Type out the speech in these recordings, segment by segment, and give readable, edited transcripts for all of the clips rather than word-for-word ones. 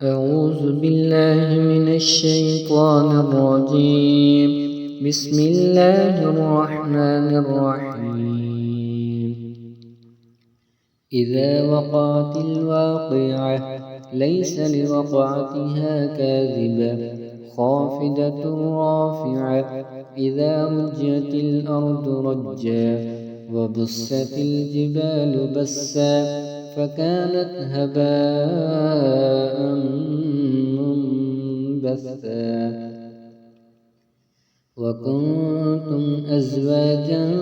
أعوذ بالله من الشيطان الرجيم. بسم الله الرحمن الرحيم. إذا وقعت الواقعة ليس لوقعتها كاذبة خافضة رافعة إذا رجت الأرض رجا وبست الجبال بسا فكانت هباء منبثا وكنتم أزواجا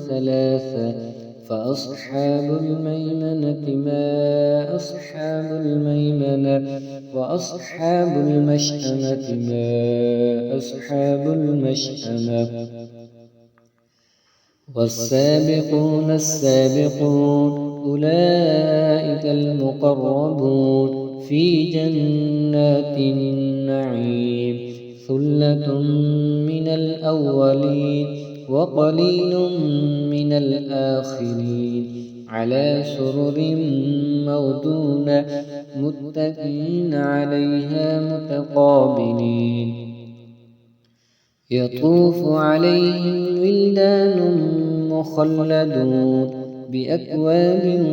ثلاثا فأصحاب الميمنة ما أصحاب الميمنة وأصحاب المشأمة ما أصحاب المشأمة والسابقون السابقون أولئك المقربون في جنات النعيم ثلة من الأولين وقليل من الآخرين على سرر موضونة متكئين عليها متقابلين يطوف عليهم ولدان مخلدون بأكواب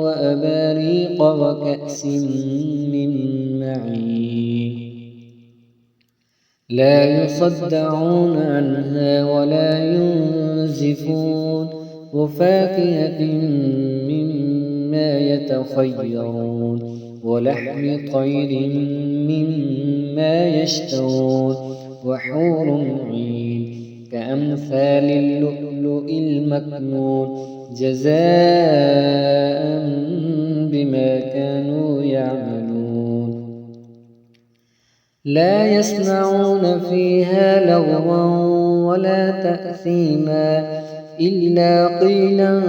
وأباريق وكأس من معين لا يصدعون عنها ولا ينزفون وفاكهة مما يتخيرون ولحم طير مما يشتهون وحور عين كأمثال اللؤلؤ المكنون جزاء بما كانوا يعملون لا يسمعون فيها لغوا ولا تأثيما إلا قيلا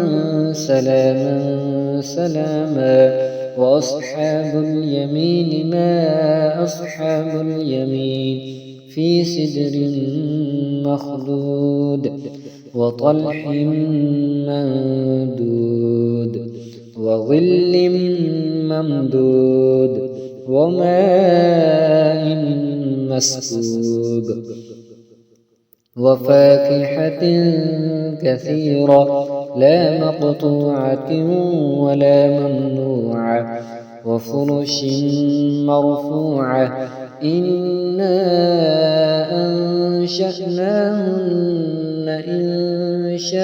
سلاما سلاما وأصحاب اليمين ما أصحاب اليمين في سدر مخضود وطلح ممدود وظل ممدود وماء مسكوب وفاكهة كثيرة لا مقطوعة ولا ممنوعة وفرش مرفوعة إنا أنشأناهن إنشاء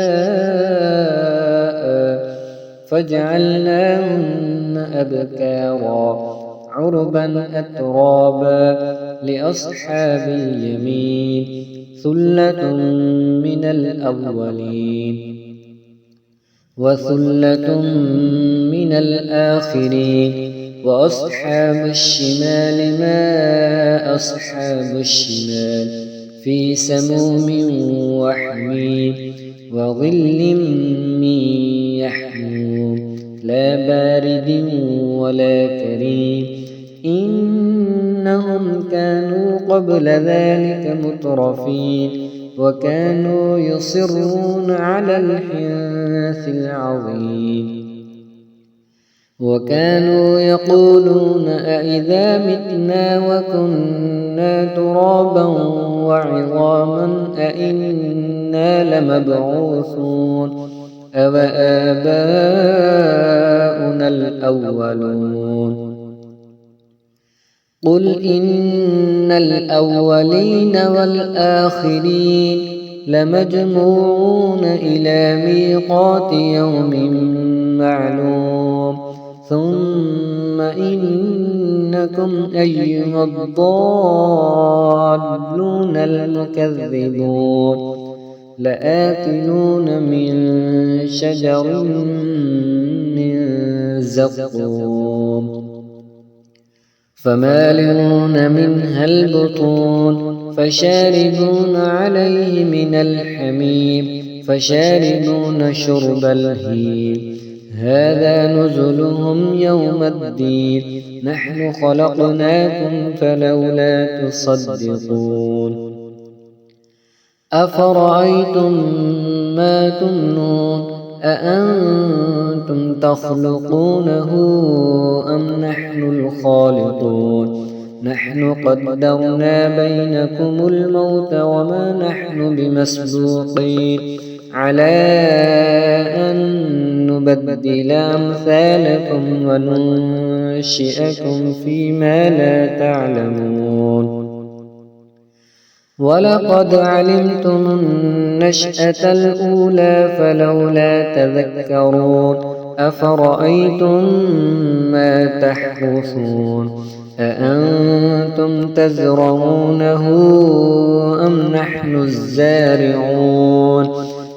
فجعلناهن أبكارا عربا أترابا لأصحاب اليمين ثلة من الأولين وثلة من الآخرين وأصحاب الشمال ما أصحاب الشمال في سموم وحميم وظل من يحموم لا بارد ولا كريم إنهم كانوا قبل ذلك مترفين وكانوا يصرون على الحنث العظيم وكانوا يقولون أئذا متنا وكنا ترابا وعظاما أئنا لمبعوثون أوآباؤنا الأولون قل إن الأولين والآخرين لمجموعون إلى ميقات يوم معلوم ثم إنكم أيها الضالون المكذبون لآكلون من شجر من زقوم فمالئون منها البطون فشاربون عليه من الحميم فشاربون شرب الهيم هذا نزلهم يوم الدين نحن خلقناكم فلولا تصدقون أفرأيتم ما تمنون أأنتم تخلقونه أم نحن الخالقون نحن قدرنا بينكم الموت وما نحن بمسبوقين على أن نبدل أمثالكم وننشئكم فيما لا تعلمون ولقد علمتم النشأة الأولى فلولا تذكرون أفرأيتم ما تحرثون أأنتم تزرعونه أم نحن الزارعون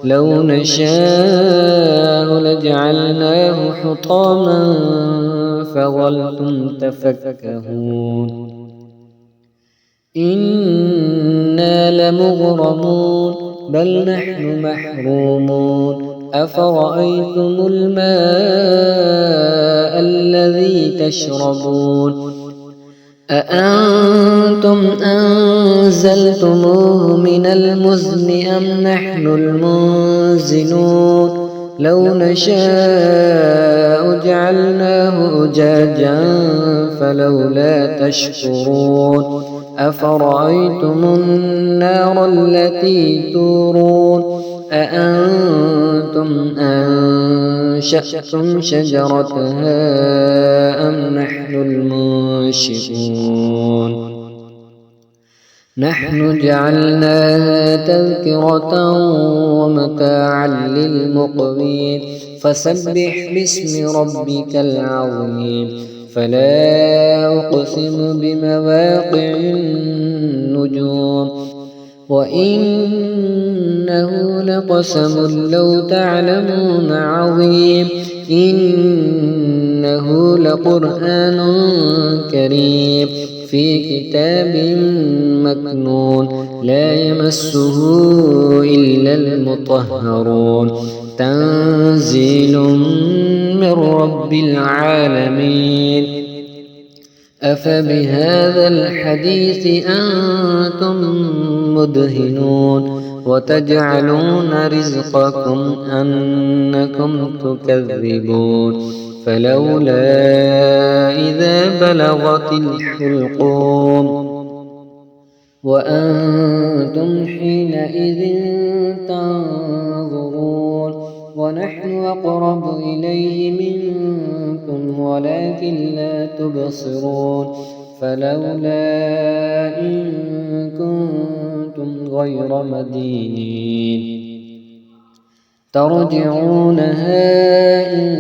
لو نشاء لجعلناه حطاما فظلتم تفكهون إنا لمغرمون بل نحن محرومون أفرأيتم الماء الذي تشربون أأنتم أنزلتموه من المزن أم نحن المنزلون لو نشاء جعلناه أجاجا فلولا تشكرون أفرأيتم النار التي تورون أأنتم أنشأتم شجرتها أم نحن المنشئون نحن جعلناها تذكرة ومتاعا للمقوين فسبح باسم ربك العظيم فلا أقسم بمواقع النجوم وإنه لقسم لو تعلمون عظيم إنه لقرآن كريم في كتاب مكنون لا يمسه إلا المطهرون تنزيل من رب العالمين أفبهذا الحديث أنتم مدهنون وتجعلون رزقكم أنكم تكذبون فلولا إذا بلغت الحلقوم وأنتم حينئذ تنظرون ونحن أقرب إليه منكم ولكن لا تبصرون فلولا إن كنتم غير مدينين ترجعونها إن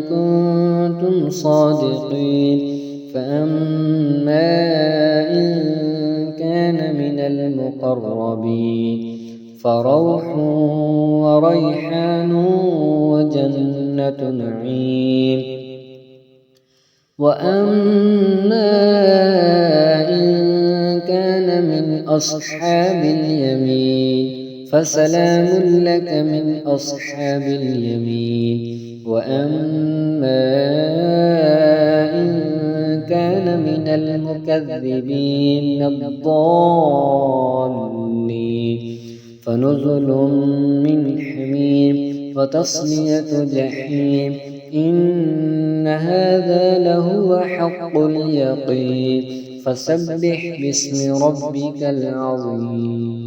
كنتم صادقين فأما إن كان من المقربين فروح وريحان وجنة نعيم وأما إن كان من أصحاب اليمين فسلام لك من أصحاب اليمين وأما إن كان من المكذبين الضالين فنزل من حميم وتصلية جحيم إن هذا لهو حق اليقين فسبح باسم ربك العظيم